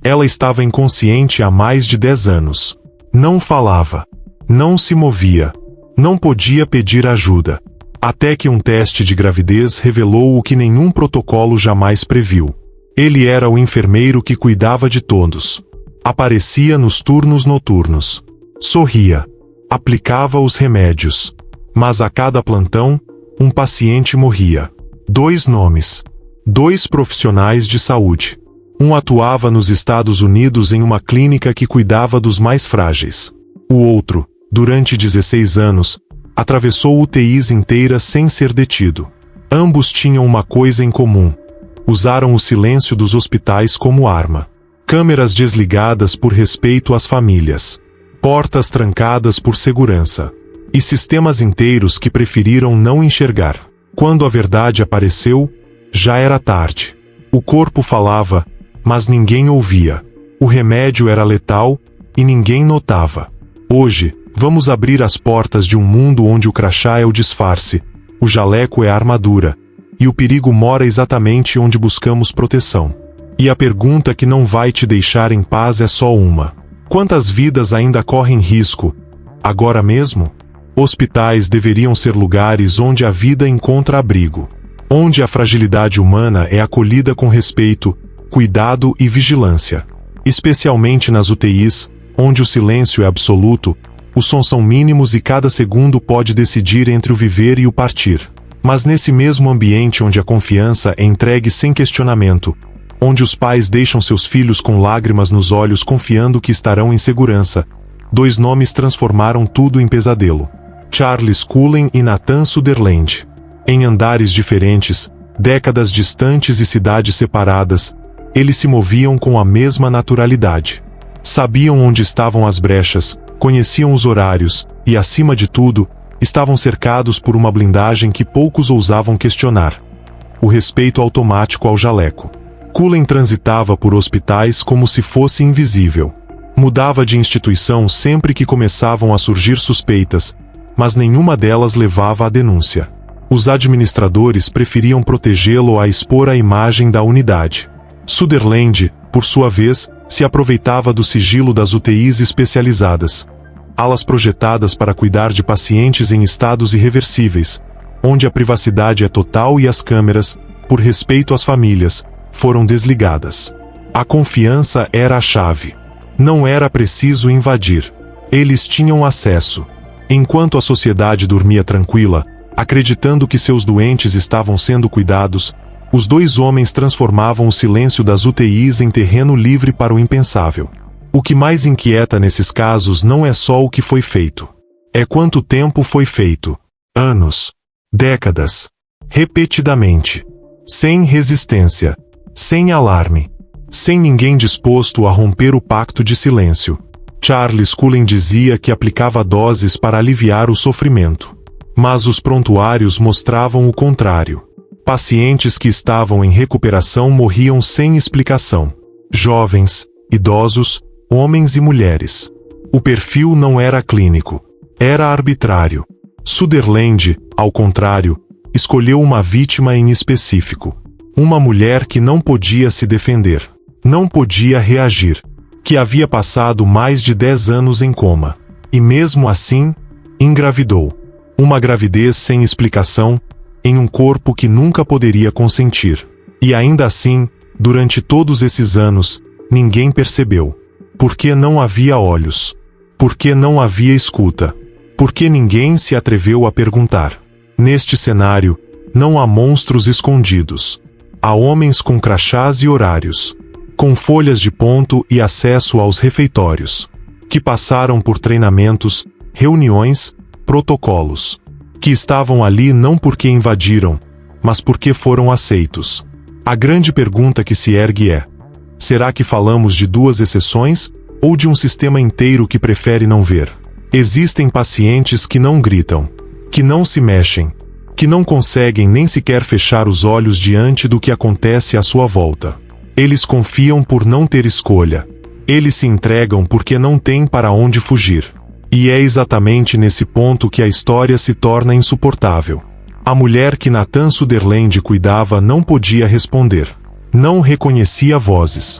Ela estava inconsciente há mais de 10 anos. Não falava. Não se movia. Não podia pedir ajuda. Até que um teste de gravidez revelou o que nenhum protocolo jamais previu. Ele era o enfermeiro que cuidava de todos. Aparecia nos turnos noturnos. Sorria. Aplicava os remédios. Mas a cada plantão, um paciente morria. 2 nomes. 2 profissionais de saúde. Um atuava nos Estados Unidos em uma clínica que cuidava dos mais frágeis. O outro, durante 16 anos, atravessou UTIs inteiras sem ser detido. Ambos tinham uma coisa em comum. Usaram o silêncio dos hospitais como arma. Câmeras desligadas por respeito às famílias. Portas trancadas por segurança. E sistemas inteiros que preferiram não enxergar. Quando a verdade apareceu, já era tarde. O corpo falava, mas ninguém ouvia. O remédio era letal, e ninguém notava. Hoje, vamos abrir as portas de um mundo onde o crachá é o disfarce, o jaleco é a armadura, e o perigo mora exatamente onde buscamos proteção. E a pergunta que não vai te deixar em paz é só uma. Quantas vidas ainda correm risco, agora mesmo? Hospitais deveriam ser lugares onde a vida encontra abrigo. Onde a fragilidade humana é acolhida com respeito, cuidado e vigilância. Especialmente nas UTIs, onde o silêncio é absoluto, os sons são mínimos e cada segundo pode decidir entre o viver e o partir. Mas nesse mesmo ambiente onde a confiança é entregue sem questionamento, onde os pais deixam seus filhos com lágrimas nos olhos confiando que estarão em segurança, 2 nomes transformaram tudo em pesadelo. Charles Cullen e Nathan Sutherland. Em andares diferentes, décadas distantes e cidades separadas, eles se moviam com a mesma naturalidade. Sabiam onde estavam as brechas, conheciam os horários, e acima de tudo, estavam cercados por uma blindagem que poucos ousavam questionar. O respeito automático ao jaleco. Cullen transitava por hospitais como se fosse invisível. Mudava de instituição sempre que começavam a surgir suspeitas, mas nenhuma delas levava à denúncia. Os administradores preferiam protegê-lo a expor a imagem da unidade. Sutherland, por sua vez, se aproveitava do sigilo das UTIs especializadas. Alas projetadas para cuidar de pacientes em estados irreversíveis, onde a privacidade é total e as câmeras, por respeito às famílias, foram desligadas. A confiança era a chave. Não era preciso invadir. Eles tinham acesso. Enquanto a sociedade dormia tranquila, acreditando que seus doentes estavam sendo cuidados, os 2 homens transformavam o silêncio das UTIs em terreno livre para o impensável. O que mais inquieta nesses casos não é só o que foi feito. É quanto tempo foi feito. Anos. Décadas. Repetidamente. Sem resistência. Sem alarme. Sem ninguém disposto a romper o pacto de silêncio. Charles Cullen dizia que aplicava doses para aliviar o sofrimento. Mas os prontuários mostravam o contrário. Pacientes que estavam em recuperação morriam sem explicação. Jovens, idosos, homens e mulheres. O perfil não era clínico. Era arbitrário. Sutherland, ao contrário, escolheu uma vítima em específico. Uma mulher que não podia se defender. Não podia reagir. Que havia passado mais de 10 anos em coma. E mesmo assim, engravidou. Uma gravidez sem explicação, em um corpo que nunca poderia consentir. E ainda assim, durante todos esses anos, ninguém percebeu. Porque não havia olhos. Porque não havia escuta. Porque ninguém se atreveu a perguntar. Neste cenário, não há monstros escondidos. Há homens com crachás e horários. Com folhas de ponto e acesso aos refeitórios. Que passaram por treinamentos, reuniões, protocolos. Que estavam ali não porque invadiram, mas porque foram aceitos. A grande pergunta que se ergue é: será que falamos de 2 exceções, ou de um sistema inteiro que prefere não ver? Existem pacientes que não gritam, que não se mexem, que não conseguem nem sequer fechar os olhos diante do que acontece à sua volta. Eles confiam por não ter escolha. Eles se entregam porque não têm para onde fugir. E é exatamente nesse ponto que a história se torna insuportável. A mulher que Nathan Sutherland cuidava não podia responder. Não reconhecia vozes.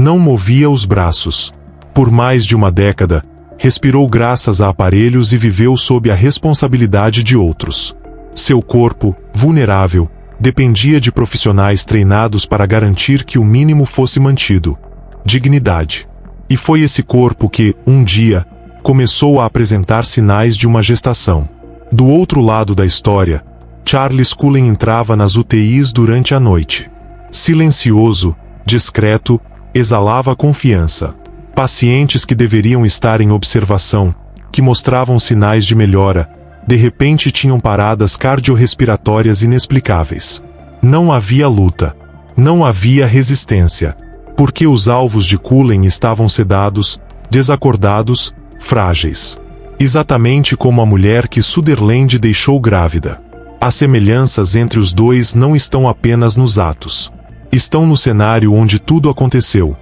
Não movia os braços. Por mais de uma década, respirou graças a aparelhos e viveu sob a responsabilidade de outros. Seu corpo, vulnerável, dependia de profissionais treinados para garantir que o mínimo fosse mantido: dignidade. E foi esse corpo que, um dia, começou a apresentar sinais de uma gestação. Do outro lado da história, Charles Cullen entrava nas UTIs durante a noite. Silencioso, discreto, exalava confiança. Pacientes que deveriam estar em observação, que mostravam sinais de melhora, de repente tinham paradas cardiorrespiratórias inexplicáveis. Não havia luta. Não havia resistência. Porque os alvos de Cullen estavam sedados, desacordados, frágeis. Exatamente como a mulher que Sutherland deixou grávida. As semelhanças entre os dois não estão apenas nos atos. Estão no cenário onde tudo aconteceu.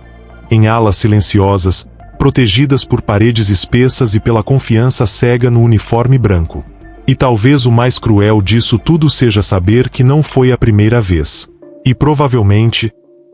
Em alas silenciosas, protegidas por paredes espessas e pela confiança cega no uniforme branco. E talvez o mais cruel disso tudo seja saber que não foi a primeira vez. E provavelmente,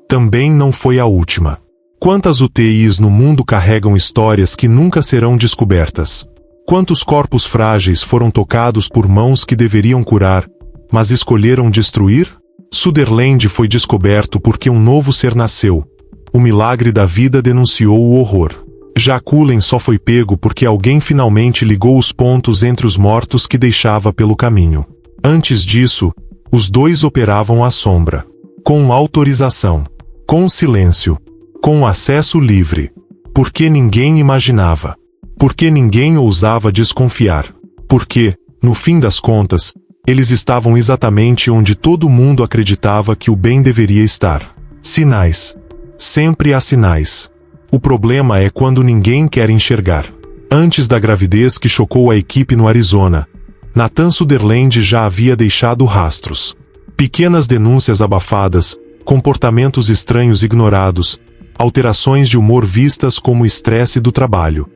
também não foi a última. Quantas UTIs no mundo carregam histórias que nunca serão descobertas? Quantos corpos frágeis foram tocados por mãos que deveriam curar, mas escolheram destruir? Sutherland foi descoberto porque um novo ser nasceu. O milagre da vida denunciou o horror. Já Cullen só foi pego porque alguém finalmente ligou os pontos entre os mortos que deixava pelo caminho. Antes disso, os dois operavam à sombra. Com autorização. Com silêncio. Com acesso livre. Porque ninguém imaginava. Porque ninguém ousava desconfiar. Porque, no fim das contas, eles estavam exatamente onde todo mundo acreditava que o bem deveria estar. Sinais. Sempre há sinais. O problema é quando ninguém quer enxergar. Antes da gravidez que chocou a equipe no Arizona, Nathan Sutherland já havia deixado rastros. Pequenas denúncias abafadas, comportamentos estranhos ignorados, alterações de humor vistas como estresse do trabalho.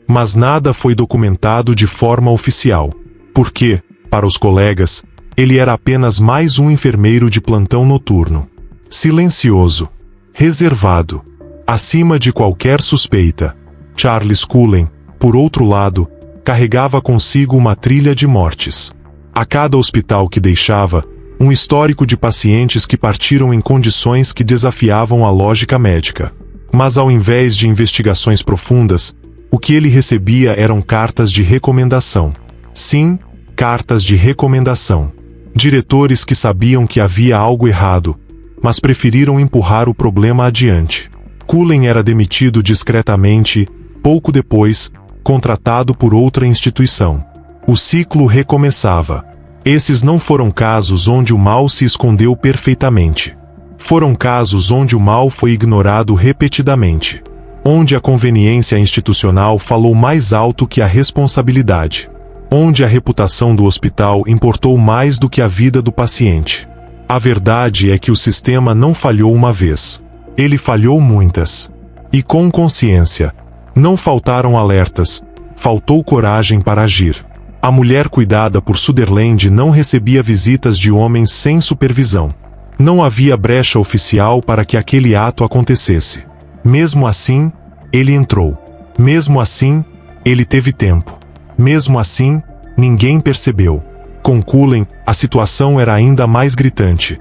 Mas nada foi documentado de forma oficial. Porque, para os colegas, ele era apenas mais um enfermeiro de plantão noturno. Silencioso. Reservado. Acima de qualquer suspeita. Charles Cullen, por outro lado, carregava consigo uma trilha de mortes. A cada hospital que deixava, um histórico de pacientes que partiram em condições que desafiavam a lógica médica. Mas ao invés de investigações profundas, o que ele recebia eram cartas de recomendação. Sim, cartas de recomendação. Diretores que sabiam que havia algo errado, mas preferiram empurrar o problema adiante. Cullen era demitido discretamente, pouco depois, contratado por outra instituição. O ciclo recomeçava. Esses não foram casos onde o mal se escondeu perfeitamente. Foram casos onde o mal foi ignorado repetidamente. Onde a conveniência institucional falou mais alto que a responsabilidade. Onde a reputação do hospital importou mais do que a vida do paciente. A verdade é que o sistema não falhou uma vez. Ele falhou muitas. E com consciência. Não faltaram alertas, faltou coragem para agir. A mulher cuidada por Sutherland não recebia visitas de homens sem supervisão. Não havia brecha oficial para que aquele ato acontecesse. Mesmo assim, ele entrou. Mesmo assim, ele teve tempo. Mesmo assim, ninguém percebeu. Com Cullen, a situação era ainda mais gritante.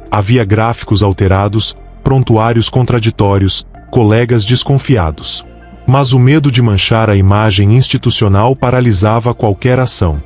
Havia gráficos alterados, prontuários contraditórios, colegas desconfiados. Mas o medo de manchar a imagem institucional paralisava qualquer ação.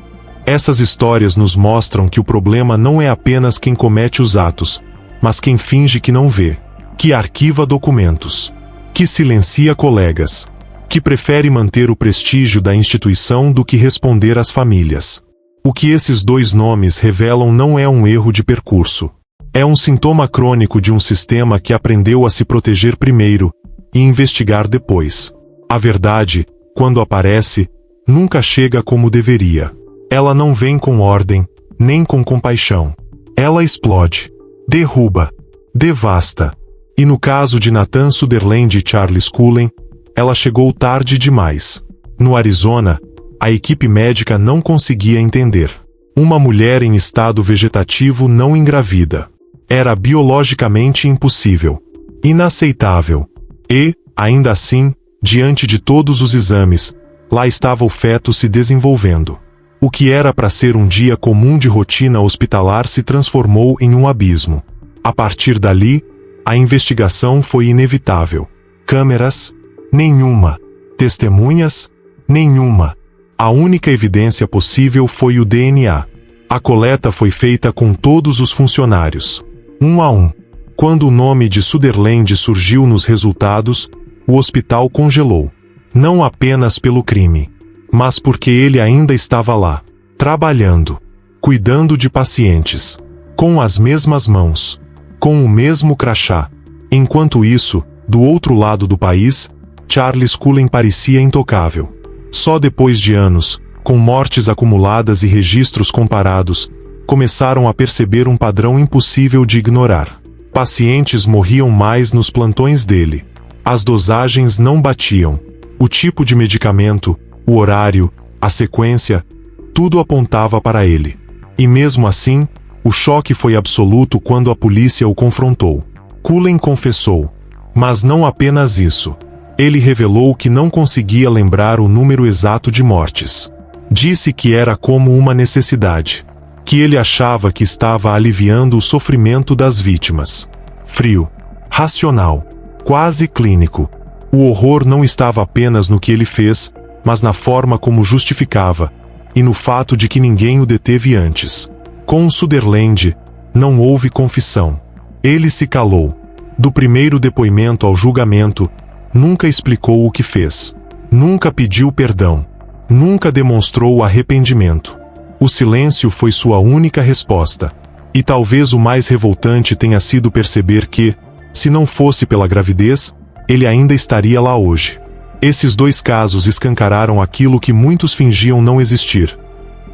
Essas histórias nos mostram que o problema não é apenas quem comete os atos, mas quem finge que não vê, que arquiva documentos, que silencia colegas, que prefere manter o prestígio da instituição do que responder às famílias. O que esses dois nomes revelam não é um erro de percurso. É um sintoma crônico de um sistema que aprendeu a se proteger primeiro e investigar depois. A verdade, quando aparece, nunca chega como deveria. Ela não vem com ordem, nem com compaixão. Ela explode, derruba, devasta. E no caso de Nathan Sutherland e Charles Cullen, ela chegou tarde demais. No Arizona, a equipe médica não conseguia entender. Uma mulher em estado vegetativo não engravida. Era biologicamente impossível. Inaceitável. E, ainda assim, diante de todos os exames, lá estava o feto se desenvolvendo. O que era para ser um dia comum de rotina hospitalar se transformou em um abismo. A partir dali, a investigação foi inevitável. Câmeras? Nenhuma. Testemunhas? Nenhuma. A única evidência possível foi o DNA. A coleta foi feita com todos os funcionários, um a um. Quando o nome de Sutherland surgiu nos resultados, o hospital congelou. Não apenas pelo crime, mas porque ele ainda estava lá, trabalhando, cuidando de pacientes, com as mesmas mãos, com o mesmo crachá. Enquanto isso, do outro lado do país, Charles Cullen parecia intocável. Só depois de anos, com mortes acumuladas e registros comparados, começaram a perceber um padrão impossível de ignorar. Pacientes morriam mais nos plantões dele. As dosagens não batiam. O tipo de medicamento, o horário, a sequência, tudo apontava para ele. E mesmo assim, o choque foi absoluto quando a polícia o confrontou. Cullen confessou. Mas não apenas isso. Ele revelou que não conseguia lembrar o número exato de mortes. Disse que era como uma necessidade. Que ele achava que estava aliviando o sofrimento das vítimas. Frio. Racional. Quase clínico. O horror não estava apenas no que ele fez, mas na forma como justificava, e no fato de que ninguém o deteve antes. Com Sutherland, não houve confissão. Ele se calou. Do primeiro depoimento ao julgamento, nunca explicou o que fez. Nunca pediu perdão. Nunca demonstrou arrependimento. O silêncio foi sua única resposta. E talvez o mais revoltante tenha sido perceber que, se não fosse pela gravidez, ele ainda estaria lá hoje. Esses dois casos escancararam aquilo que muitos fingiam não existir.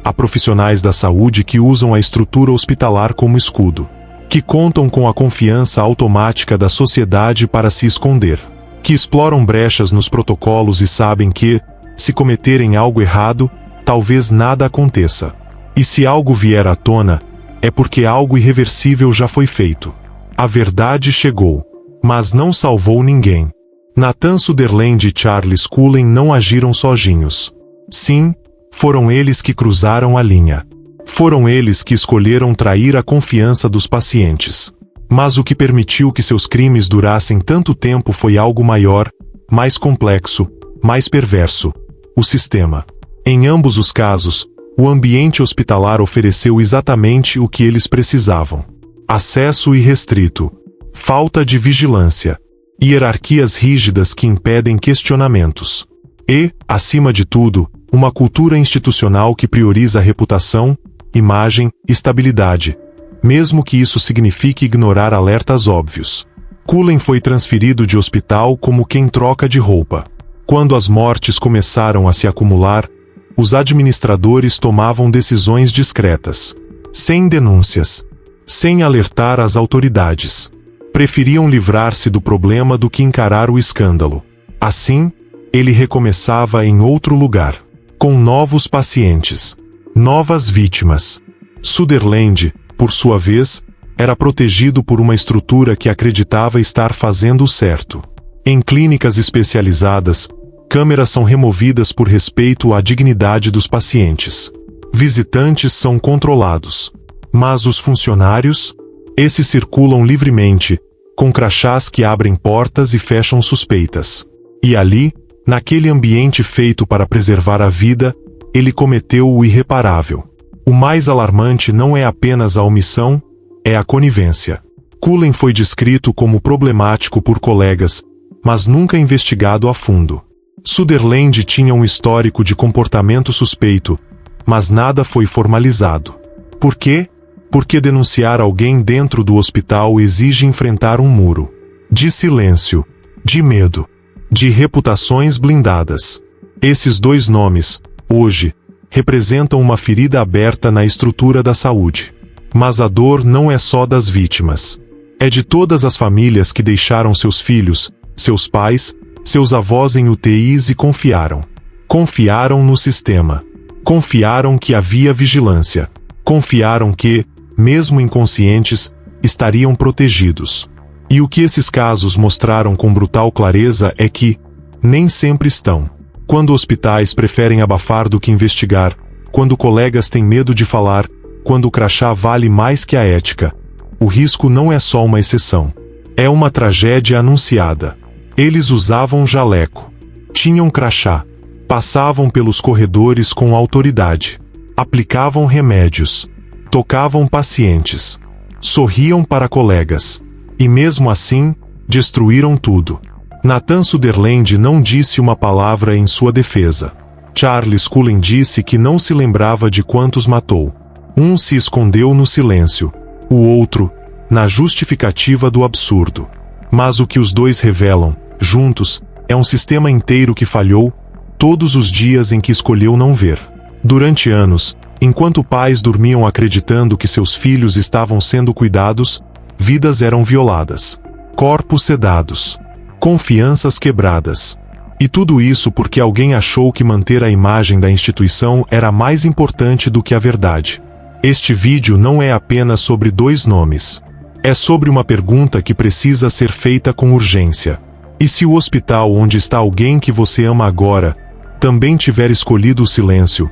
Há profissionais da saúde que usam a estrutura hospitalar como escudo. Que contam com a confiança automática da sociedade para se esconder. Que exploram brechas nos protocolos e sabem que, se cometerem algo errado, talvez nada aconteça. E se algo vier à tona, é porque algo irreversível já foi feito. A verdade chegou, mas não salvou ninguém. Nathan Sutherland e Charles Cullen não agiram sozinhos. Sim, foram eles que cruzaram a linha. Foram eles que escolheram trair a confiança dos pacientes. Mas o que permitiu que seus crimes durassem tanto tempo foi algo maior, mais complexo, mais perverso: o sistema. Em ambos os casos, o ambiente hospitalar ofereceu exatamente o que eles precisavam. Acesso irrestrito. Falta de vigilância. Hierarquias rígidas que impedem questionamentos. E, acima de tudo, uma cultura institucional que prioriza reputação, imagem, estabilidade, mesmo que isso signifique ignorar alertas óbvios. Cullen foi transferido de hospital como quem troca de roupa. Quando as mortes começaram a se acumular, os administradores tomavam decisões discretas, sem denúncias, sem alertar as autoridades. Preferiam livrar-se do problema do que encarar o escândalo. Assim, ele recomeçava em outro lugar, com novos pacientes, novas vítimas. Sutherland, por sua vez, era protegido por uma estrutura que acreditava estar fazendo o certo. Em clínicas especializadas, câmeras são removidas por respeito à dignidade dos pacientes. Visitantes são controlados. Mas os funcionários? Esses circulam livremente, com crachás que abrem portas e fecham suspeitas. E ali, naquele ambiente feito para preservar a vida, ele cometeu o irreparável. O mais alarmante não é apenas a omissão, é a conivência. Cullen foi descrito como problemático por colegas, mas nunca investigado a fundo. Sutherland tinha um histórico de comportamento suspeito, mas nada foi formalizado. Por quê? Porque denunciar alguém dentro do hospital exige enfrentar um muro de silêncio, de medo, de reputações blindadas. Esses dois nomes, hoje, representam uma ferida aberta na estrutura da saúde. Mas a dor não é só das vítimas. É de todas as famílias que deixaram seus filhos, seus pais, seus avós em UTIs e confiaram. Confiaram no sistema. Confiaram que havia vigilância. Confiaram que, mesmo inconscientes, estariam protegidos. E o que esses casos mostraram com brutal clareza é que nem sempre estão. Quando hospitais preferem abafar do que investigar, quando colegas têm medo de falar, quando o crachá vale mais que a ética, o risco não é só uma exceção. É uma tragédia anunciada. Eles usavam jaleco, tinham crachá, passavam pelos corredores com autoridade, aplicavam remédios, tocavam pacientes, sorriam para colegas. E mesmo assim, destruíram tudo. Nathan Sutherland não disse uma palavra em sua defesa. Charles Cullen disse que não se lembrava de quantos matou. Um se escondeu no silêncio, o outro, na justificativa do absurdo. Mas o que os dois revelam, juntos, é um sistema inteiro que falhou todos os dias em que escolheu não ver. Durante anos, enquanto pais dormiam acreditando que seus filhos estavam sendo cuidados, vidas eram violadas, corpos sedados, confianças quebradas. E tudo isso porque alguém achou que manter a imagem da instituição era mais importante do que a verdade. Este vídeo não é apenas sobre dois nomes. É sobre uma pergunta que precisa ser feita com urgência. E se o hospital onde está alguém que você ama agora também tiver escolhido o silêncio,